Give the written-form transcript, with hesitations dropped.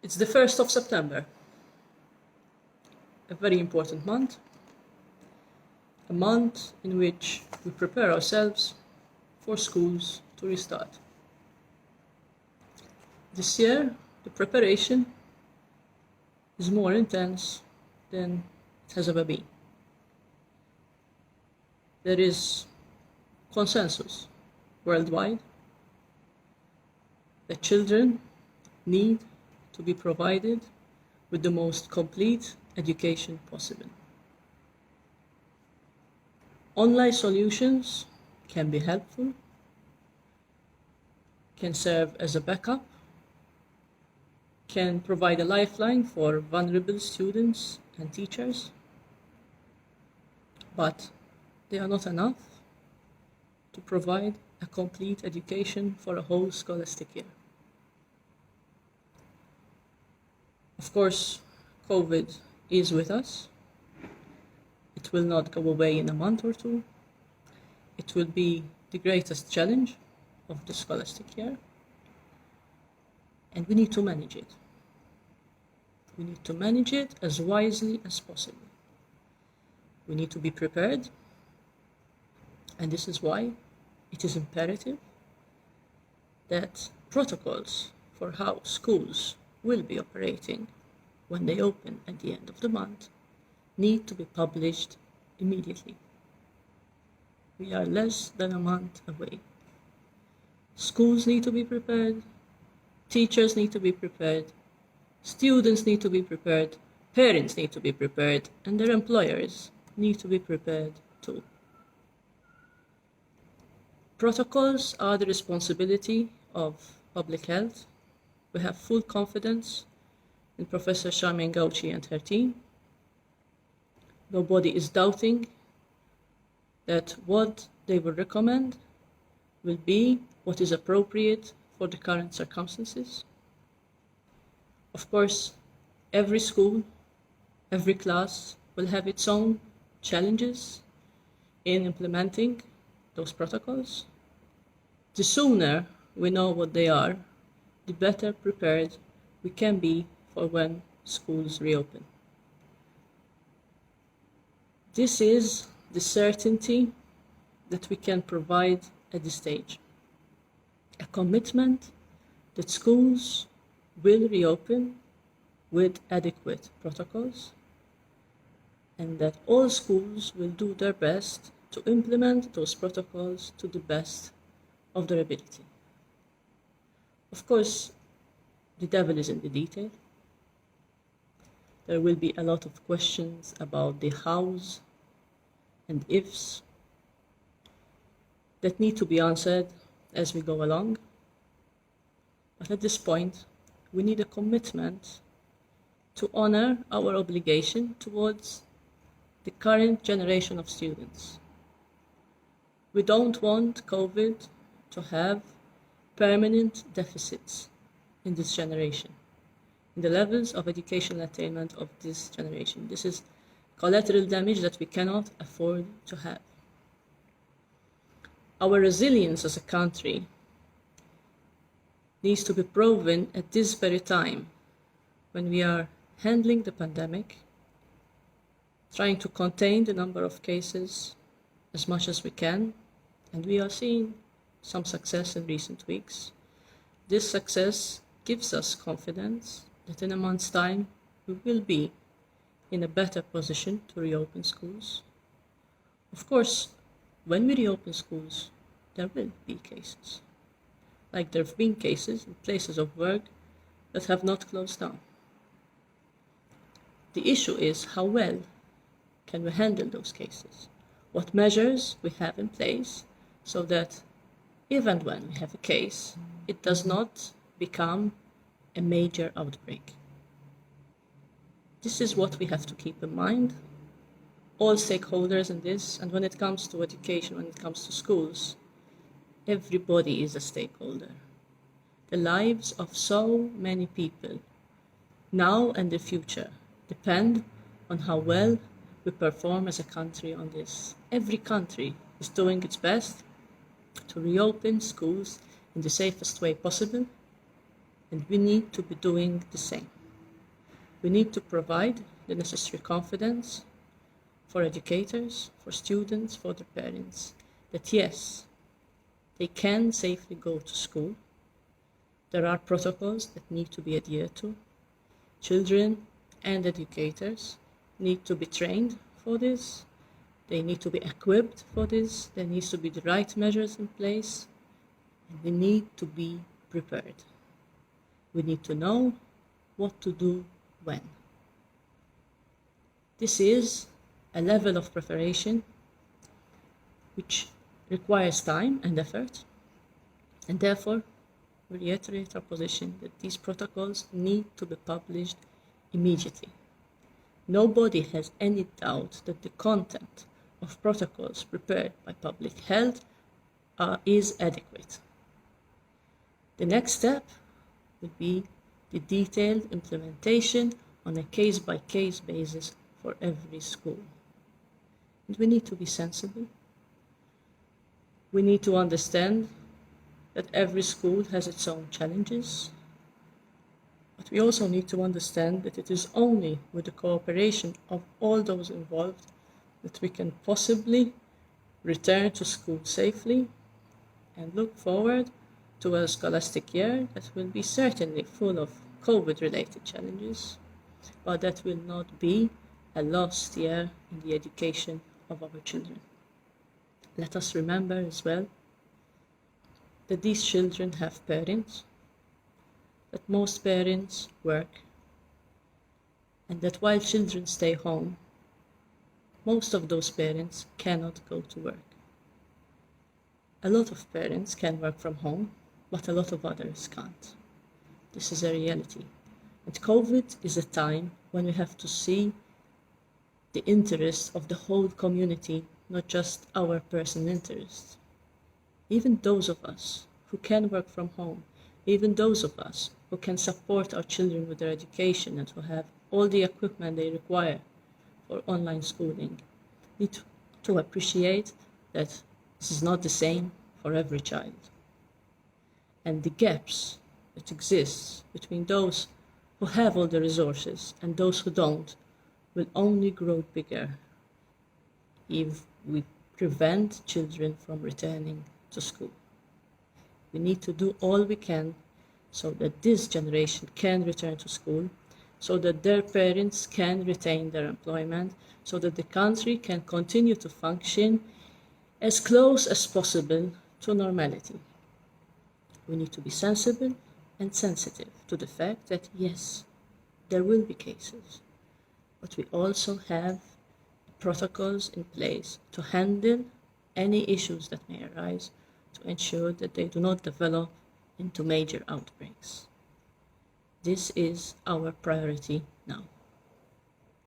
It's the 1st of September, a very important month, a month in which we prepare ourselves for schools to restart. This year, the preparation is more intense than it has ever been. There is consensus worldwide that children need to be provided with the most complete education possible. Online solutions can be helpful, can serve as a backup, can provide a lifeline for vulnerable students and teachers, but they are not enough to provide a complete education for a whole scholastic year. Of course, COVID is with us. It will not go away in a month or two. It will be the greatest challenge of the scholastic year, and we need to manage it. We need to manage it as wisely as possible. We need to be prepared, and this is why it is imperative that protocols for how schools will be operating when they open at the end of the month need to be published immediately. We are less than a month away. Schools need to be prepared, teachers need to be prepared, students need to be prepared, parents need to be prepared, and their employers need to be prepared too. Protocols are the responsibility of public health. We have full confidence in Professor Charmaine Gauci and her team. Nobody is doubting that what they will recommend will be what is appropriate for the current circumstances. Of course, every school, every class will have its own challenges in implementing those protocols. The sooner we know what they are, the better prepared we can be for when schools reopen. This is the certainty that we can provide at this stage. A commitment that schools will reopen with adequate protocols, and that all schools will do their best to implement those protocols to the best of their ability. Of course, the devil is in the detail. There will be a lot of questions about the hows and ifs that need to be answered as we go along. But at this point, we need a commitment to honor our obligation towards the current generation of students. We don't want COVID to have permanent deficits in this generation, in the levels of educational attainment of this generation. This is collateral damage that we cannot afford to have. Our resilience as a country needs to be proven at this very time when we are handling the pandemic, trying to contain the number of cases as much as we can, and we are seeing some success in recent weeks. This success gives us confidence that in a month's time we will be in a better position to reopen schools. Of course, when we reopen schools, there will be cases, like there have been cases in places of work that have not closed down. The issue is how well can we handle those cases? What measures we have in place so that if and when we have a case, it does not become a major outbreak. This is what we have to keep in mind, all stakeholders in this, and when it comes to education, when it comes to schools, everybody is a stakeholder. The lives of so many people, now and the future, depend on how well we perform as a country on this. Every country is doing its best to reopen schools in the safest way possible, and we need to be doing the same. We need to provide the necessary confidence for educators, for students, for their parents, that yes, they can safely go to school. There are protocols that need to be adhered to. Children and educators need to be trained for this. They need to be equipped for this. There needs to be the right measures in place. And we need to be prepared. We need to know what to do when. This is a level of preparation which requires time and effort, and therefore we reiterate our position that these protocols need to be published immediately. Nobody has any doubt that the content of protocols prepared by public health is adequate. The next step would be the detailed implementation on a case-by-case basis for every school. And we need to be sensible. We need to understand that every school has its own challenges, but we also need to understand that it is only with the cooperation of all those involved that we can possibly return to school safely and look forward to a scholastic year that will be certainly full of COVID-related challenges, but that will not be a lost year in the education of our children. Let us remember as well that these children have parents, that most parents work, and that while children stay home, most of those parents cannot go to work. A lot of parents can work from home, but a lot of others can't. This is a reality. And COVID is a time when we have to see the interests of the whole community, not just our personal interests. Even those of us who can work from home, even those of us who can support our children with their education and who have all the equipment they require for online schooling, need to appreciate that this is not the same for every child. And the gaps that exist between those who have all the resources and those who don't will only grow bigger if we prevent children from returning to school. We need to do all we can so that this generation can return to school, so that their parents can retain their employment, so that the country can continue to function as close as possible to normality. We need to be sensible and sensitive to the fact that yes, there will be cases, but we also have protocols in place to handle any issues that may arise, to ensure that they do not develop into major outbreaks. This is our priority now.